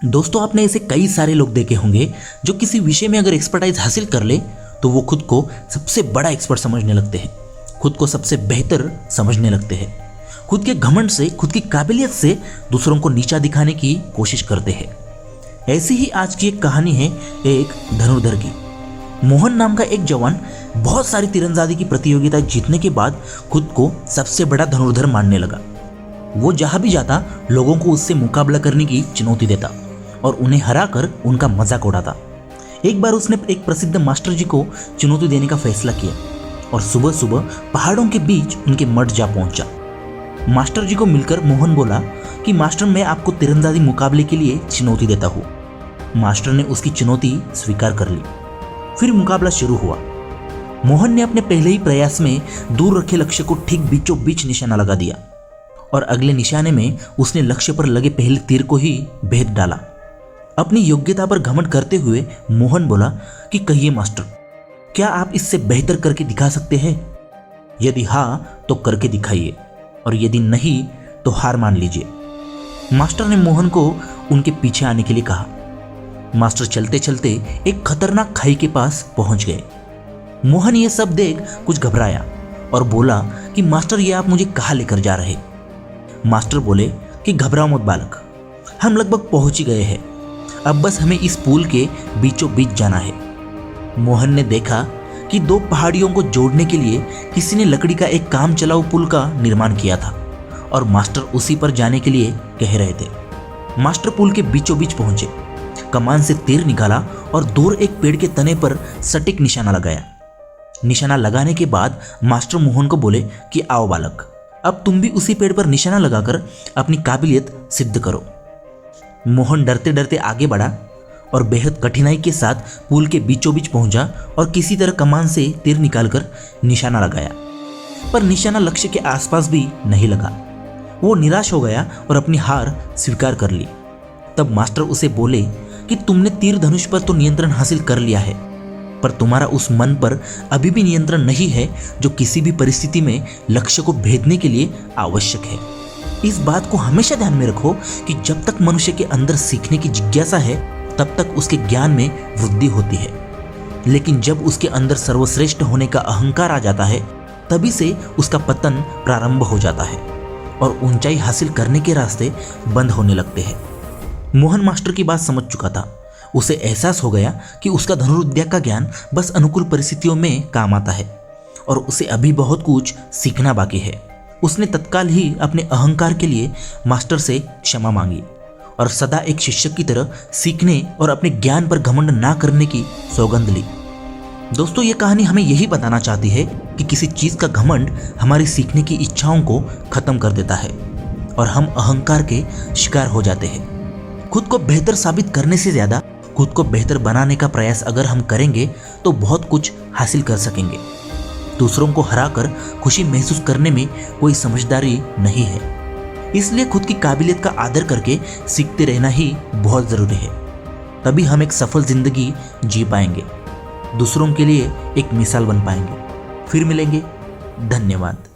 दोस्तों, आपने ऐसे कई सारे लोग देखे होंगे जो किसी विषय में अगर एक्सपर्टाइज हासिल कर ले तो वो खुद को सबसे बड़ा एक्सपर्ट समझने लगते हैं, खुद को सबसे बेहतर समझने लगते हैं, खुद के घमंड से, खुद की काबिलियत से दूसरों को नीचा दिखाने की कोशिश करते हैं। ऐसी ही आज की एक कहानी है एक धनुर्धर की। मोहन नाम का एक जवान बहुत सारी तीरंदाजी की प्रतियोगिता जीतने के बाद खुद को सबसे बड़ा धनुर्धर मानने लगा। वो जहां भी जाता लोगों को उससे मुकाबला करने की चुनौती देता और उन्हें हराकर उनका मजाक उड़ाता। एक बार उसने एक प्रसिद्ध मास्टर जी को चुनौती देने का फैसला किया और सुबह सुबह पहाड़ों के बीच उनके मठ जा पहुंचा। मास्टर जी को मिलकर मोहन बोला कि मास्टर, मैं आपको तीरंदाजी मुकाबले के लिए चुनौती देता हूँ। मास्टर ने उसकी चुनौती स्वीकार कर ली। फिर मुकाबला शुरू हुआ। मोहन ने अपने पहले ही प्रयास में दूर रखे लक्ष्य को ठीक बीचों बीच निशाना लगा दिया और अगले निशाने में उसने लक्ष्य पर लगे पहले तीर को ही भेद डाला। अपनी योग्यता पर घमंड करते हुए मोहन बोला कि कहिए मास्टर, क्या आप इससे बेहतर करके दिखा सकते हैं? यदि हाँ तो करके दिखाइए और यदि नहीं तो हार मान लीजिए। मास्टर ने मोहन को उनके पीछे आने के लिए कहा। मास्टर चलते चलते एक खतरनाक खाई के पास पहुंच गए। मोहन ये सब देख कुछ घबराया और बोला कि मास्टर, ये आप मुझे कहाँ लेकर जा रहे? मास्टर बोले कि घबराओ मत बालक, हम लगभग पहुंच ही गए हैं, अब बस हमें इस पुल के बीचों बीच जाना है। मोहन ने देखा कि दो पहाड़ियों को जोड़ने के लिए किसी ने लकड़ी का एक काम चलाऊ पुल का निर्माण किया था और मास्टर उसी पर जाने के लिए कह रहे थे। मास्टर पुल के बीचों बीच पहुंचे, कमान से तीर निकाला और दूर एक पेड़ के तने पर सटीक निशाना लगाया। निशाना लगाने के बाद मास्टर मोहन को बोले कि आओ बालक, अब तुम भी उसी पेड़ पर निशाना लगाकर अपनी काबिलियत सिद्ध करो। मोहन डरते डरते आगे बढ़ा और बेहद कठिनाई के साथ पुल के बीचों बीच पहुंचा और किसी तरह कमान से तीर निकालकर निशाना लगाया, पर निशाना लक्ष्य के आसपास भी नहीं लगा। वो निराश हो गया और अपनी हार स्वीकार कर ली। तब मास्टर उसे बोले कि तुमने तीर धनुष पर तो नियंत्रण हासिल कर लिया है, पर तुम्हारा उस मन पर अभी भी नियंत्रण नहीं है जो किसी भी परिस्थिति में लक्ष्य को भेदने के लिए आवश्यक है। इस बात को हमेशा ध्यान में रखो कि जब तक मनुष्य के अंदर सीखने की जिज्ञासा है तब तक उसके ज्ञान में वृद्धि होती है, लेकिन जब उसके अंदर सर्वश्रेष्ठ होने का अहंकार आ जाता है तभी से उसका पतन प्रारंभ हो जाता है और ऊंचाई हासिल करने के रास्ते बंद होने लगते हैं। मोहन मास्टर की बात समझ चुका था। उसे एहसास हो गया कि उसका धनुर्विद्या का ज्ञान बस अनुकूल परिस्थितियों में काम आता है और उसे अभी बहुत कुछ सीखना बाकी है। उसने तत्काल ही अपने अहंकार के लिए मास्टर से क्षमा मांगी और सदा एक शिक्षक की तरह सीखने और अपने ज्ञान पर घमंड ना करने की सौगंध ली। दोस्तों, ये कहानी हमें यही बताना चाहती है कि किसी चीज़ का घमंड हमारी सीखने की इच्छाओं को खत्म कर देता है और हम अहंकार के शिकार हो जाते हैं। खुद को बेहतर साबित करने से ज़्यादा खुद को बेहतर बनाने का प्रयास अगर हम करेंगे तो बहुत कुछ हासिल कर सकेंगे। दूसरों को हराकर खुशी महसूस करने में कोई समझदारी नहीं है, इसलिए खुद की काबिलियत का आदर करके सीखते रहना ही बहुत ज़रूरी है। तभी हम एक सफल जिंदगी जी पाएंगे, दूसरों के लिए एक मिसाल बन पाएंगे। फिर मिलेंगे। धन्यवाद।